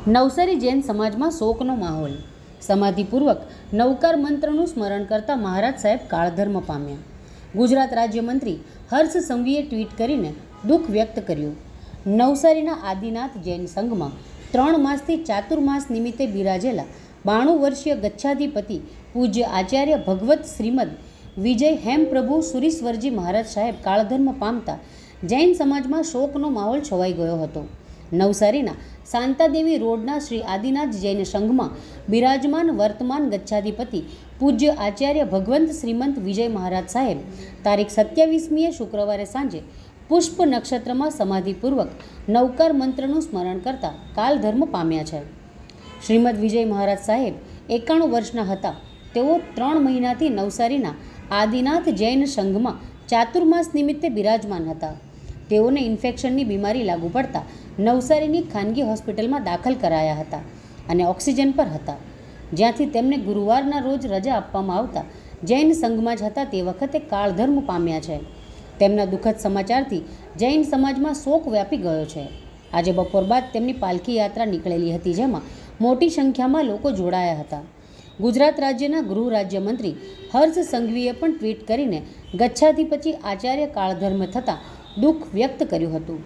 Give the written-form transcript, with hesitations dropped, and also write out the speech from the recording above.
નવસારી જૈન સમાજમાં શોકનો માહોલ. સમાધિપૂર્વક નવકાર મંત્રનું સ્મરણ કરતા મહારાજ સાહેબ કાળધર્મ પામ્યા. ગુજરાત રાજ્યમંત્રી હર્ષ સંઘવીએ ટ્વીટ કરીને દુઃખ વ્યક્ત કર્યું. નવસારીના આદિનાથ જૈન સંઘમાં 3 માસથી ચાતુર્માસ નિમિત્તે બિરાજેલા 92 વર્ષીય ગચ્છાધિપતિ પૂજ્ય આચાર્ય ભગવત શ્રીમદ વિજય હેમપ્રભુ સુરીશ્વરજી મહારાજ સાહેબ કાળધર્મ પામતા જૈન સમાજમાં શોકનો માહોલ છવાઈ ગયો હતો. નવસારીના શાંતાદેવી રોડના શ્રી આદિનાથ જૈન સંઘમાં બિરાજમાન વર્તમાન ગચ્છાધિપતિ પૂજ્ય આચાર્ય ભગવંત શ્રીમંત વિજય મહારાજ સાહેબ તારીખ 27મીએ શુક્રવારે સાંજે પુષ્પ નક્ષત્રમાં સમાધિપૂર્વક નવકાર મંત્રનું સ્મરણ કરતા કાલધર્મ પામ્યા છે. શ્રીમદ વિજય મહારાજ સાહેબ 91 વર્ષના હતા. તેઓ 3 મહિનાથી નવસારીના આદિનાથ જૈન સંઘમાં ચાતુર્માસ નિમિત્તે બિરાજમાન હતા. તેઓને ઇન્ફેક્શનની બીમારી લાગુ પડતા નવસારીની ખાનગી હોસ્પિટલમાં દાખલ કરાયા હતા અને ઓક્સિજન પર હતા, જ્યાંથી તેમને ગુરુવારના રોજ રજા આપવામાં આવતા જૈન સંઘમાં જ હતા તે વખતે કાળધર્મ પામ્યા છે. તેમના દુઃખદ સમાચારથી જૈન સમાજમાં શોક વ્યાપી ગયો છે. આજે બપોર બાદ તેમની પાલખી યાત્રા નીકળેલી હતી, જેમાં મોટી સંખ્યામાં લોકો જોડાયા હતા. ગુજરાત રાજ્યના ગૃહ રાજ્યમંત્રી હર્ષ સંઘવીએ પણ ટ્વીટ કરીને ગચ્છાધિપતિ આચાર્ય કાળધર્મ થતાં દુઃખ વ્યક્ત કર્યું હતું.